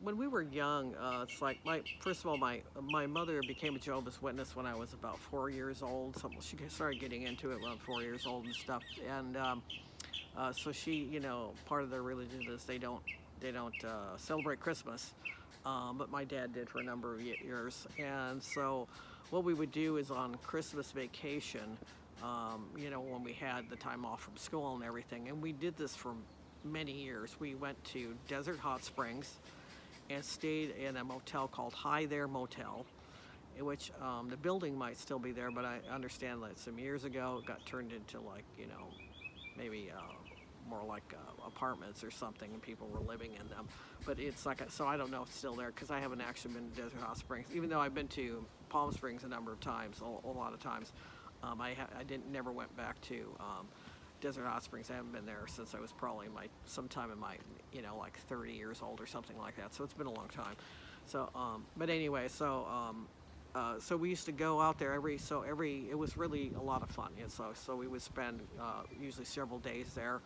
when we were young, it's like first of all, my mother became a Jehovah's Witness when I was about 4 years old. So she started getting into it when I was 4 years old and stuff. And so she, part of their religion is they don't celebrate Christmas, but my dad did for a number of years. And so what we would do is on Christmas vacation, when we had the time off from school and everything, and we did this for many years. We went to Desert Hot Springs and stayed in a motel called Hi There Motel, in which the building might still be there, but I understand that some years ago it got turned into maybe more like apartments or something, and people were living in them. But it's like, so I don't know if it's still there because I haven't actually been to Desert Hot Springs, even though I've been to Palm Springs a number of times, a lot of times. I didn't never went back to Desert Hot Springs. I haven't been there since I was probably sometime in my like 30 years old or something like that. So it's been a long time. So but anyway, so we used to go out there it was really a lot of fun. And so we would spend usually several days there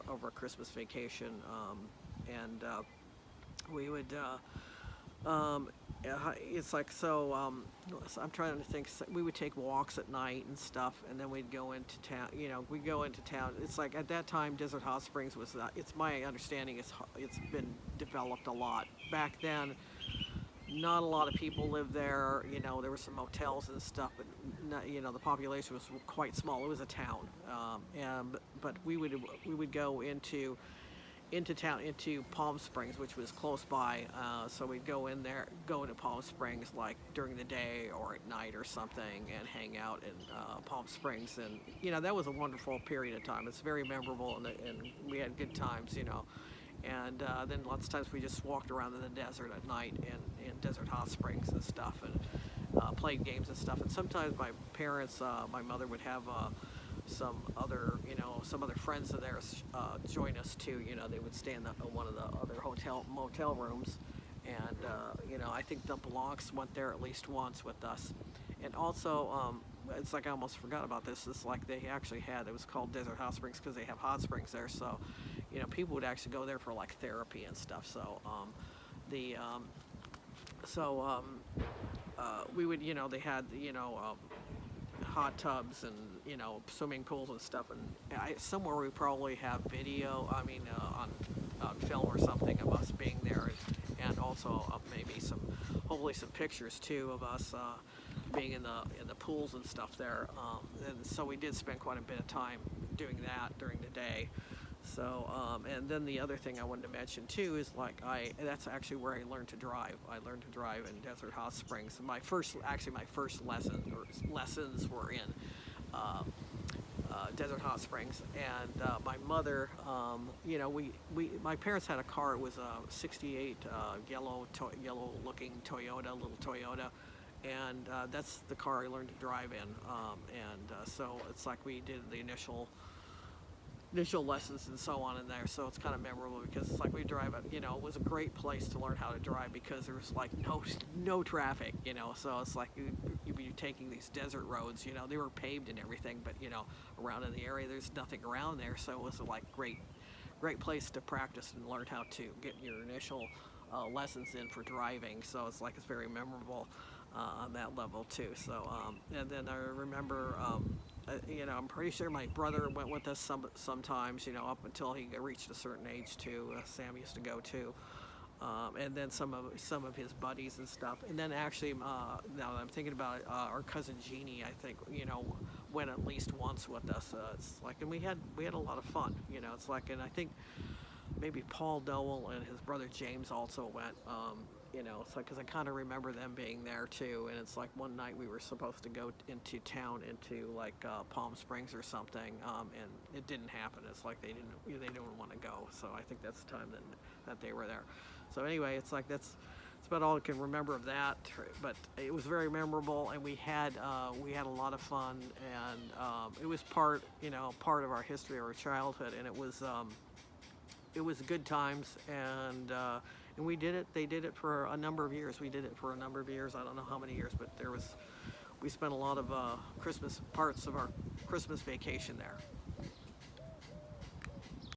over a Christmas vacation, and we would. It's like so I'm trying to think. We would take walks at night and stuff, and then we'd go into town. We'd go into town. It's like at that time, Desert Hot Springs was. It's my understanding. It's been developed a lot. Back then, not a lot of people lived there. There were some motels and stuff, but the population was quite small. It was a town, but we would go into town, into Palm Springs, which was close by. So we'd go into Palm Springs like during the day or at night or something, and hang out in Palm Springs. And that was a wonderful period of time. It's very memorable, and we had good times. And then lots of times we just walked around in the desert at night in Desert Hot Springs and stuff, and played games and stuff. And sometimes my parents, my mother would have some other friends of theirs join us too. They would stay in one of the other motel rooms, and I think the Blancs went there at least once with us. And also, it's like I almost forgot about this. It's like they actually had, it was called Desert Hot Springs because they have hot springs there. So, people would actually go there for like therapy and stuff. So, the so we would, they had, hot tubs and swimming pools and stuff. And somewhere we probably have video. I mean, on film or something of us being there, and also maybe hopefully some pictures too of us being in the pools and stuff there. And so we did spend quite a bit of time doing that during the day. So, and then the other thing I wanted to mention too is that's actually where I learned to drive. I learned to drive in Desert Hot Springs. My first lessons were in Desert Hot Springs, and my mother, my parents had a car. It was a '68 yellow-looking Toyota, little Toyota, and that's the car I learned to drive in. So it's like we did the initial lessons and so on in there. So it's kind of memorable because it's like we drive it. It was a great place to learn how to drive because there was like no traffic. So it's like you'd be taking these desert roads. They were paved and everything, but around in the area there's nothing around there. So it was like great place to practice and learn how to get your initial lessons in for driving. So it's very memorable on that level too. So and then I remember. I'm pretty sure my brother went with us sometimes, up until he reached a certain age too. Sam used to go too, and then some of his buddies and stuff. And then actually, now that I'm thinking about it, our cousin Jeannie, I think, went at least once with us. It's like, and we had a lot of fun. It's like, and I think maybe Paul Dowell and his brother James also went. It's like, because I kind of remember them being there too. And it's like one night we were supposed to go into town, into like Palm Springs or something, and it didn't happen. It's like they didn't want to go. So I think that's the time that they were there. So anyway, it's like that's about all I can remember of that. But it was very memorable, and we had a lot of fun, and it was part of our history, our childhood, and it was good times, and we did it. They did it for a number of years. We did it for a number of years. I don't know how many years, but we spent a lot of parts of our Christmas vacation there.